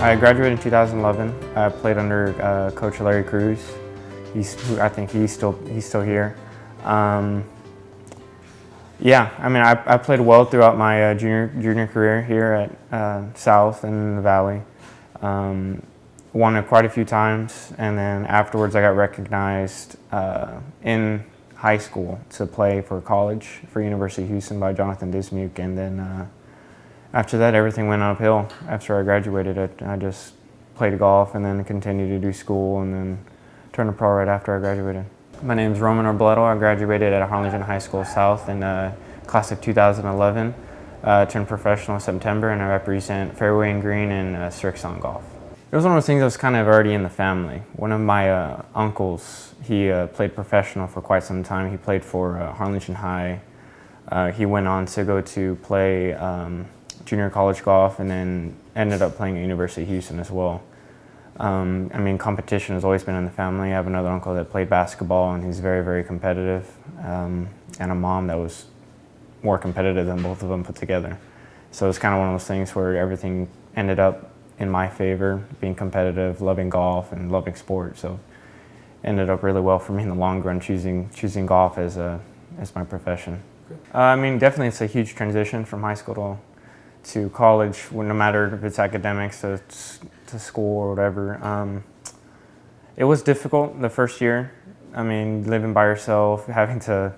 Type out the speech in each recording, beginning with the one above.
I graduated in 2011. I played under Coach Larry Cruz. I think he's still here. Yeah, I mean, I played well throughout my junior career here at South and in the Valley. Won it quite a few times, and then afterwards I got recognized in high school to play for college for University of Houston by Jonathan Dismuke, and then after that everything went uphill. After I graduated, I just played golf and then continued to do school and then turned pro right after I graduated. My name is Roman Robledo. I graduated at Harlingen High School South in class of 2011. Turned professional in September, and I represent fairway and green and Strixon golf. It was one of those things that was kind of already in the family. One of my uncles, he played professional for quite some time. He played for Harlingen High. He went on to go to play junior college golf and then ended up playing at University of Houston as well. I mean, competition has always been in the family. I have another uncle that played basketball, and he's very, very competitive, and a mom that was more competitive than both of them put together. So it's kind of one of those things where everything ended up in my favor, being competitive, loving golf, and loving sport. So it ended up really well for me in the long run, choosing golf as my profession. I mean, definitely it's a huge transition from high school to college, no matter if it's academics to school or whatever. It was difficult the first year. I mean, living by yourself, having to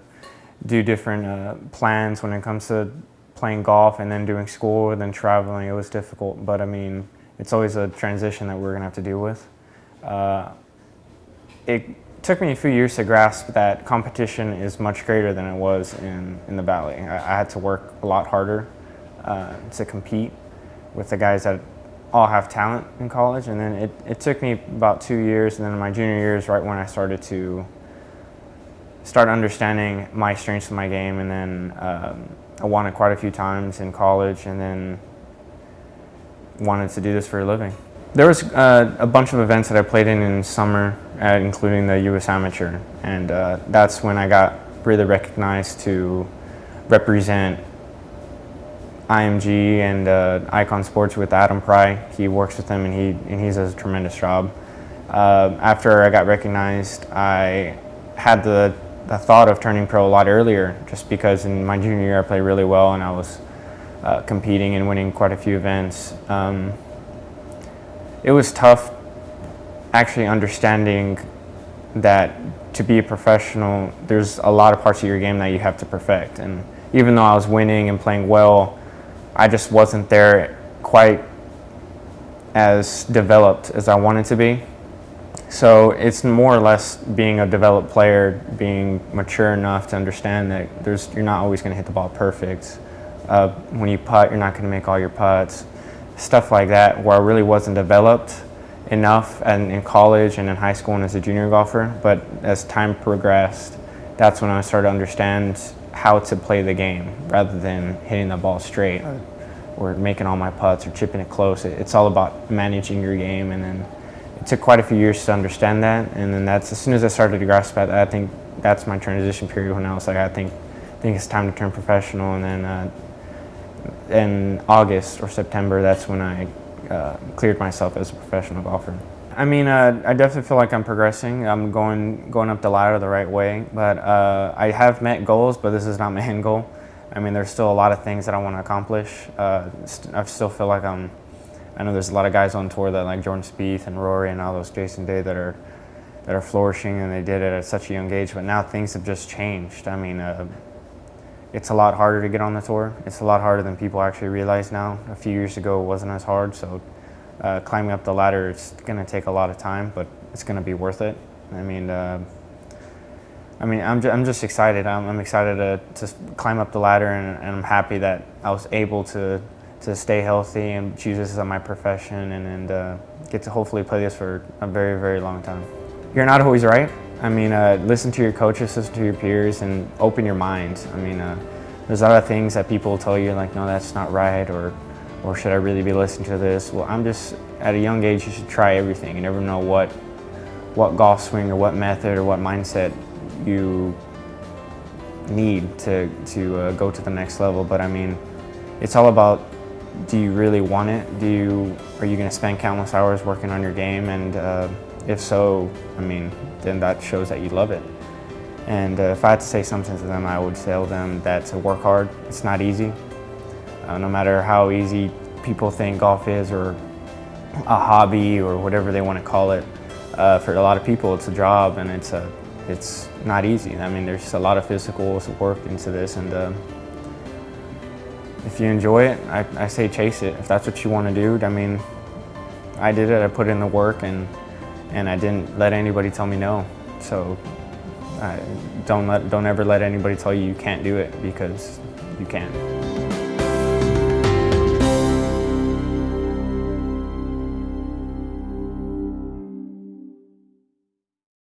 do different plans when it comes to playing golf and then doing school and then traveling. It was difficult, but I mean, it's always a transition that we're gonna have to deal with. It took me a few years to grasp that competition is much greater than it was in the Valley. I had to work a lot harder to compete with the guys that all have talent in college, and then it took me about 2 years, and then in my junior year is right when I started to start understanding my strengths of my game, and then I won it quite a few times in college, and then wanted to do this for a living. There was a bunch of events that I played in summer, including the U.S. Amateur, and that's when I got really recognized to represent IMG and Icon Sports with Adam Pry. He works with them, and he does a tremendous job. After I got recognized, I had the thought of turning pro a lot earlier, just because in my junior year I played really well and I was competing and winning quite a few events. It was tough actually understanding that to be a professional, there's a lot of parts of your game that you have to perfect. And even though I was winning and playing well, I just wasn't there quite as developed as I wanted to be. So it's more or less being a developed player, being mature enough to understand that you're not always going to hit the ball perfect. When you putt, you're not going to make all your putts. Stuff like that, where I really wasn't developed enough in college and in high school and as a junior golfer. But as time progressed, that's when I started to understand how to play the game rather than hitting the ball straight or making all my putts or chipping it close. It's all about managing your game, and then it took quite a few years to understand that. And then as soon as I started to grasp that, I think that's my transition period when I was like, I think it's time to turn professional. And then in August or September, that's when I cleared myself as a professional golfer. I mean, I definitely feel like I'm progressing. I'm going up the ladder the right way, but I have met goals, but this is not my end goal. I mean, there's still a lot of things that I want to accomplish. I still feel like I know there's a lot of guys on tour that like Jordan Spieth and Rory and all those Jason Day that are flourishing, and they did it at such a young age, but now things have just changed. I mean, it's a lot harder to get on the tour. It's a lot harder than people actually realize now. A few years ago, it wasn't as hard, so climbing up the ladder, it's going to take a lot of time, but it's going to be worth it. I mean, I'm just excited. I'm excited to climb up the ladder, and I'm happy that I was able to stay healthy and choose this as my profession, and get to hopefully play this for a very, very long time. You're not always right. I mean, listen to your coaches, listen to your peers, and open your mind. I mean, there's other things that people tell you, like, no, that's not right, or should I really be listening to this? Well, I'm just, at a young age, you should try everything. You never know what golf swing or what method or what mindset you need to go to the next level. But I mean, it's all about do you really want it? Are you going to spend countless hours working on your game? And if so, I mean, then that shows that you love it. And if I had to say something to them, I would tell them that to work hard. It's not easy. No matter how easy people think golf is, or a hobby, or whatever they want to call it, for a lot of people it's a job, and it's not easy. I mean, there's a lot of physical work into this, and if you enjoy it, I say chase it. If that's what you want to do, I mean, I did it. I put in the work, and I didn't let anybody tell me no. So don't ever let anybody tell you you can't do it, because you can.